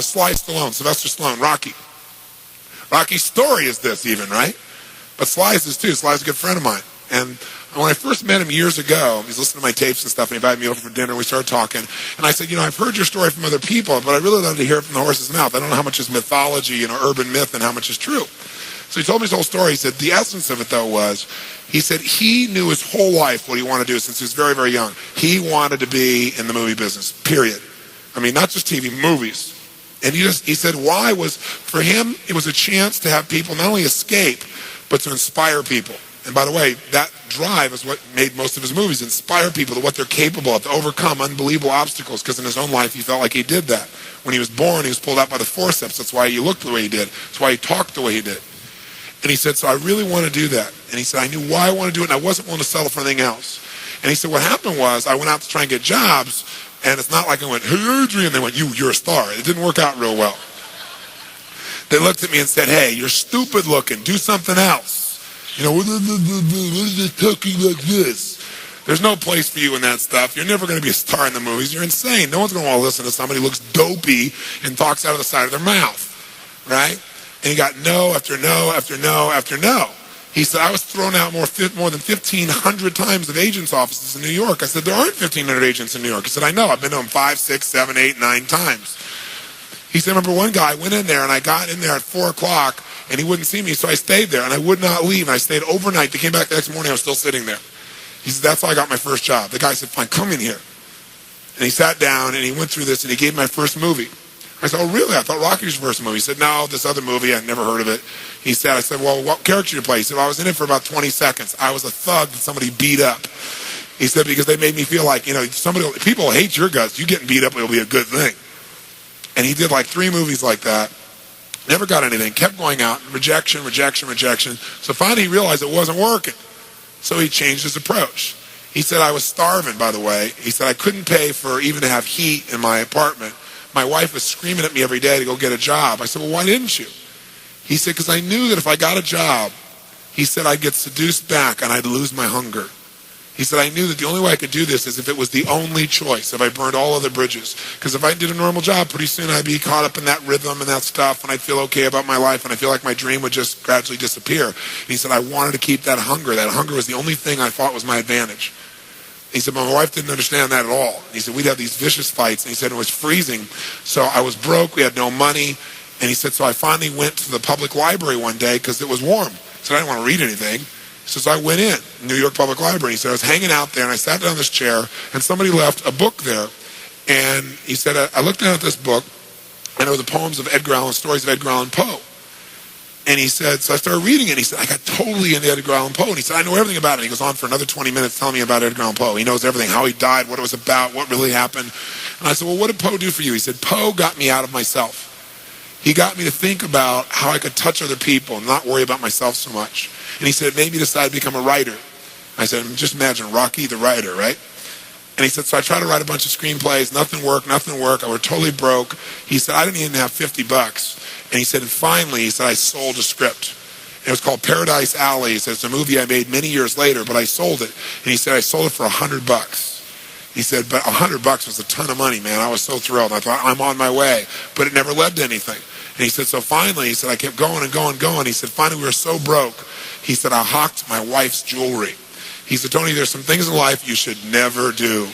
Sylvester Stallone, Rocky. Rocky's story is this even, right? But Sly's is too. Sly's a good friend of mine. And when I first met him years ago, he was listening to my tapes and stuff, and he invited me over for dinner, and we started talking. And I said, I've heard your story from other people, but I really love to hear it from the horse's mouth. I don't know how much is mythology, urban myth, and how much is true. So he told me his whole story. He said the essence of it, though, was he said he knew his whole life what he wanted to do since he was very, very young. He wanted to be in the movie business, period. I mean, not just TV, movies. And he said why was, for him, it was a chance to have people not only escape, but to inspire people. And by the way, that drive is what made most of his movies, inspire people to what they're capable of, to overcome unbelievable obstacles, because in his own life he felt like he did that. When he was born, he was pulled out by the forceps. That's why he looked the way he did. That's why he talked the way he did. And he said, so I really want to do that. And he said, I knew why I want to do it, and I wasn't willing to settle for anything else. And he said, what happened was, I went out to try and get jobs, and it's not like I went, hey, Adrian, they went, you're a star. It didn't work out real well. They looked at me and said, hey, you're stupid looking, do something else. What is this talking like this? There's no place for you in that stuff. You're never going to be a star in the movies. You're insane. No one's going to want to listen to somebody who looks dopey and talks out of the side of their mouth, right? And he got no after no after no after no. He said, I was thrown out more than 1,500 times of agents' offices in New York. I said, there aren't 1,500 agents in New York. He said, I know. I've been to them 5, 6, 7, 8, 9 times. He said, I remember one guy went in there, and I got in there at 4 o'clock, and he wouldn't see me, so I stayed there, and I would not leave. And I stayed overnight. They came back the next morning. I was still sitting there. He said, that's how I got my first job. The guy said, fine, come in here. And he sat down, and he went through this, and he gave my first movie. I said, oh, really? I thought Rocky was your first movie. He said, no, this other movie, I'd never heard of it. I said, well, what character did you play? He said, well, I was in it for about 20 seconds. I was a thug that somebody beat up. He said, because they made me feel like, people hate your guts. You getting beat up, it'll be a good thing. And he did like 3 movies like that. Never got anything. Kept going out. Rejection. So finally he realized it wasn't working. So he changed his approach. He said, I was starving, by the way. He said, I couldn't pay for even to have heat in my apartment. My wife was screaming at me every day to go get a job. I said, well, why didn't you? He said, because I knew that if I got a job, he said, I'd get seduced back and I'd lose my hunger. He said, I knew that the only way I could do this is if it was the only choice, if I burned all other bridges. Because if I did a normal job, pretty soon I'd be caught up in that rhythm and that stuff, and I'd feel okay about my life, and I feel like my dream would just gradually disappear. And he said, I wanted to keep that hunger. That hunger was the only thing I thought was my advantage. He said, my wife didn't understand that at all. He said, we'd have these vicious fights, and he said it was freezing. So I was broke, we had no money, and he said, so I finally went to the public library one day because it was warm. He said, I didn't want to read anything. He says, I went in, New York Public Library. He said, I was hanging out there, and I sat down in this chair, and somebody left a book there. And he said, I looked down at this book, and it was the poems of Edgar Allan, stories of Edgar Allan Poe. And he said, so I started reading it, and he said, I got totally into Edgar Allan Poe. And he said, I know everything about it. He goes on for another 20 minutes telling me about Edgar Allan Poe. He knows everything, how he died, what it was about, what really happened. And I said, well, what did Poe do for you? He said, Poe got me out of myself. He got me to think about how I could touch other people and not worry about myself so much. And he said, it made me decide to become a writer. I said, just imagine Rocky the writer, right? And he said, so I tried to write a bunch of screenplays. Nothing worked. I was totally broke. He said, I didn't even have $50. And he said, and finally, he said, I sold a script. And it was called Paradise Alley. He said, it's a movie I made many years later, but I sold it. And he said, I sold it for $100. He said, but $100 was a ton of money, man. I was so thrilled. I thought, I'm on my way. But it never led to anything. And he said, so finally, he said, I kept going and going and going. He said, finally, we were so broke. He said, I hawked my wife's jewelry. He said, Tony, there's some things in life you should never do.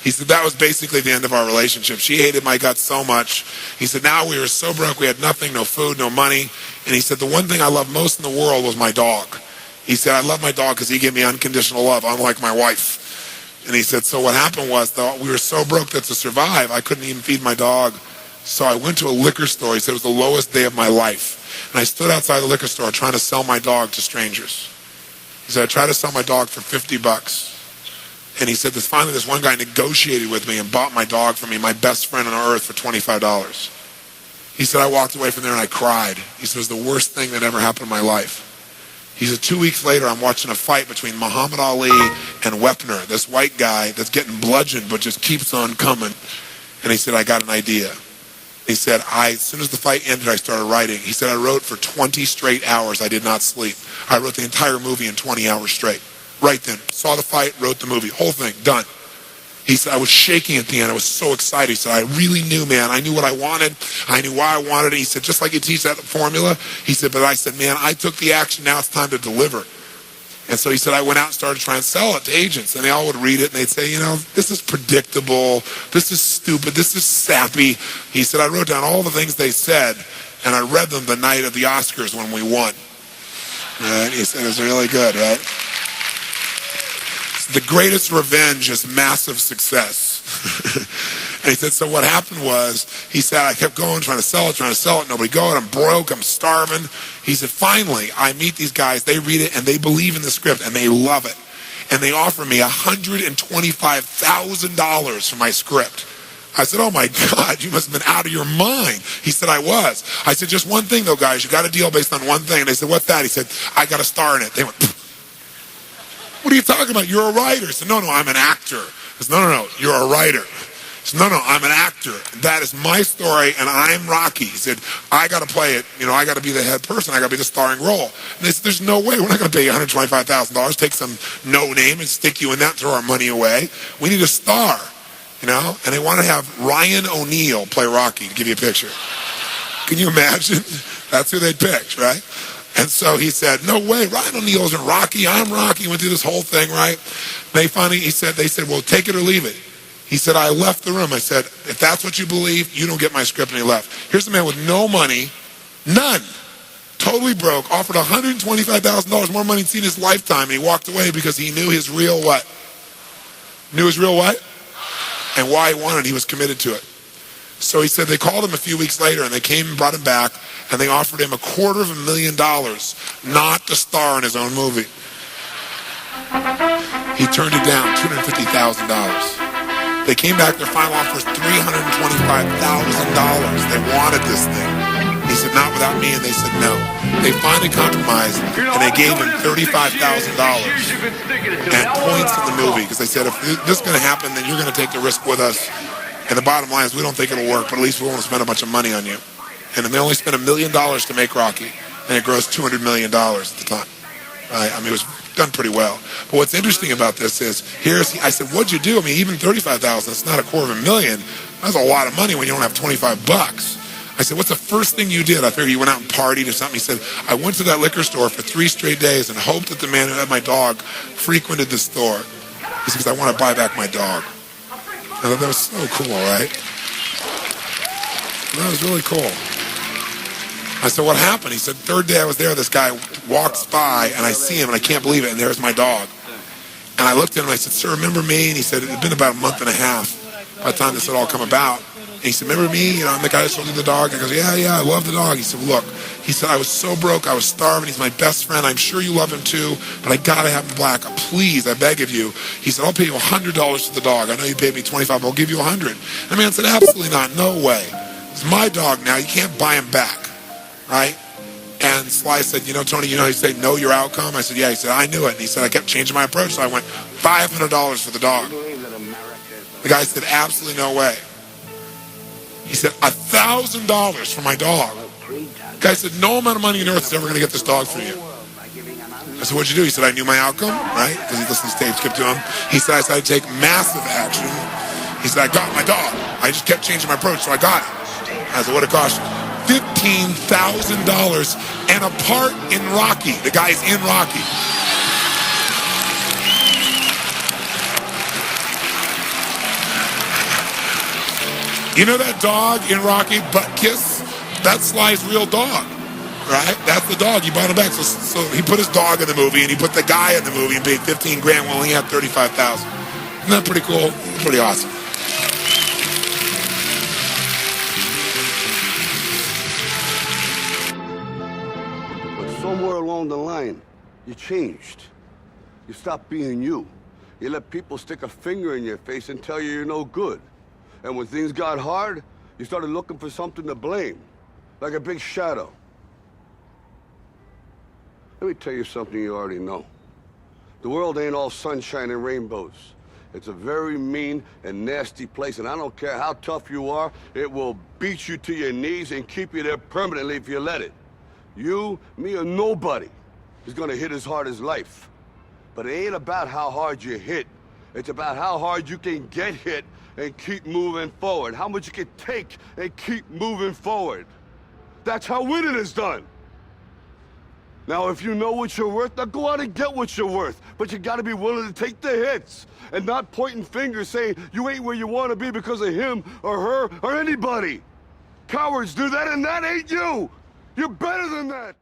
He said, that was basically the end of our relationship. She hated my guts so much. He said, now we were so broke, we had nothing, no food, no money. And he said, the one thing I loved most in the world was my dog. He said, I love my dog because he gave me unconditional love, unlike my wife. And he said, so what happened was, though, we were so broke that to survive, I couldn't even feed my dog. So I went to a liquor store. He said, it was the lowest day of my life. And I stood outside the liquor store trying to sell my dog to strangers. He said, I tried to sell my dog for $50. And he said, finally this one guy negotiated with me and bought my dog for me, my best friend on earth, for $25. He said, I walked away from there and I cried. He said, it was the worst thing that ever happened in my life. He said, 2 weeks later, I'm watching a fight between Muhammad Ali and Wepner, this white guy that's getting bludgeoned but just keeps on coming. And he said, I got an idea. He said, as soon as the fight ended, I started writing. He said, I wrote for 20 straight hours. I did not sleep. I wrote the entire movie in 20 hours straight. Right then. Saw the fight, wrote the movie. Whole thing, done. He said, I was shaking at the end. I was so excited. He said, I really knew, man. I knew what I wanted. I knew why I wanted it. He said, just like you teach that formula. He said, but I said, man, I took the action. Now it's time to deliver. And so he said, I went out and started trying to sell it to agents. And they all would read it, and they'd say, you know, this is predictable. This is stupid. This is sappy. He said, I wrote down all the things they said, and I read them the night of the Oscars when we won. And he said, it was really good, right? The greatest revenge is massive success. And he said, so what happened was, he said, I kept going, trying to sell it, nobody going, I'm broke, I'm starving. He said, finally, I meet these guys, they read it, and they believe in the script, and they love it. And they offer me $125,000 for my script. I said, oh my God, you must have been out of your mind. He said, I was. I said, just one thing though, guys, you got a deal based on one thing. And they said, what's that? He said, I got a star in it. They went, what are you talking about? You're a writer. I said, no, I'm an actor. I said, no, you're a writer. I said, no, I'm an actor. That is my story, and I'm Rocky. He said, I got to play it. You know, I got to be the head person. I got to be the starring role. And they said, there's no way. We're not going to pay you $125,000, take some no name and stick you in that and throw our money away. We need a star, you know? And they want to have Ryan O'Neal play Rocky, to give you a picture. Can you imagine? That's who they'd pick, right? And so he said, no way, Ryan O'Neal isn't Rocky, I'm Rocky. Went through this whole thing, right? They said, well, take it or leave it. He said, I left the room. I said, if that's what you believe, you don't get my script. And he left. Here's a man with no money, none, totally broke, offered $125,000 more money than he'd seen in his lifetime. And he walked away because he knew his real what? Knew his real what? And why he wanted it. He was committed to it. So he said they called him a few weeks later, and they came and brought him back, and they offered him $250,000 not to star in his own movie. He turned it down, $250,000. They came back, their final offer was $325,000. They wanted this thing. He said, not without me, and they said no. They finally compromised, and they gave him $35,000 and points in the movie, because they said, if this is going to happen, then you're going to take the risk with us. And the bottom line is, we don't think it'll work, but at least we won't spend a bunch of money on you. And then they only spent $1 million to make Rocky, and it grossed $200 million at the time. Right? I mean, it was done pretty well. But what's interesting about this is, I said, what'd you do? I mean, even $35,000, it's not $250,000. That's a lot of money when you don't have $25. I said, what's the first thing you did? I figured you went out and partied or something. He said, I went to that liquor store for 3 straight days and hoped that the man who had my dog frequented the store. He said, because I want to buy back my dog. I thought that was so cool, right? That was really cool. I said, what happened? He said, third day I was there, this guy walks by, and I see him, and I can't believe it, and there's my dog. And I looked at him, and I said, sir, remember me? And he said, it had been about a month and a half by the time this had all come about. And he said, remember me? You know, I'm the guy that sold you the dog. I goes, yeah, I love the dog. He said, look, he said, I was so broke, I was starving. He's my best friend. I'm sure you love him too, but I gotta have him black. Please, I beg of you. He said, I'll pay you $100 for the dog. I know you paid me $25, but I'll give you $100. And the man said, absolutely not, no way. It's my dog now, you can't buy him back, right? And Sly said, you know, Tony, you know, he said, know your outcome? I said, yeah. He said, I knew it. And he said, I kept changing my approach, so I went $500 for the dog. The guy said, absolutely no way. He said, $1,000 for my dog. The guy said, no amount of money on earth is ever going to get this dog for you. I said, what'd you do? He said, I knew my outcome, right? Because he listened to tapes, kept to him. He said, I decided to take massive action. He said, I got my dog. I just kept changing my approach, so I got it. I said, what it cost you? $15,000 and a part in Rocky. The guy's in Rocky. You know that dog in Rocky, Butt Kiss? That's Sly's real dog, right? That's the dog. He bought him back. So he put his dog in the movie, and he put the guy in the movie and paid $15,000 while he had $35,000. Isn't that pretty cool? Pretty awesome. But somewhere along the line, you changed. You stopped being you. You let people stick a finger in your face and tell you you're no good. And when things got hard, you started looking for something to blame, like a big shadow. Let me tell you something you already know. The world ain't all sunshine and rainbows. It's a very mean and nasty place, and I don't care how tough you are, it will beat you to your knees and keep you there permanently if you let it. You, me, or nobody is gonna hit as hard as life. But it ain't about how hard you hit. It's about how hard you can get hit and keep moving forward. How much you can take and keep moving forward. That's how winning is done. Now, if you know what you're worth, now go out and get what you're worth. But you gotta be willing to take the hits and not pointing fingers saying you ain't where you wanna be because of him or her or anybody. Cowards do that, and that ain't you. You're better than that.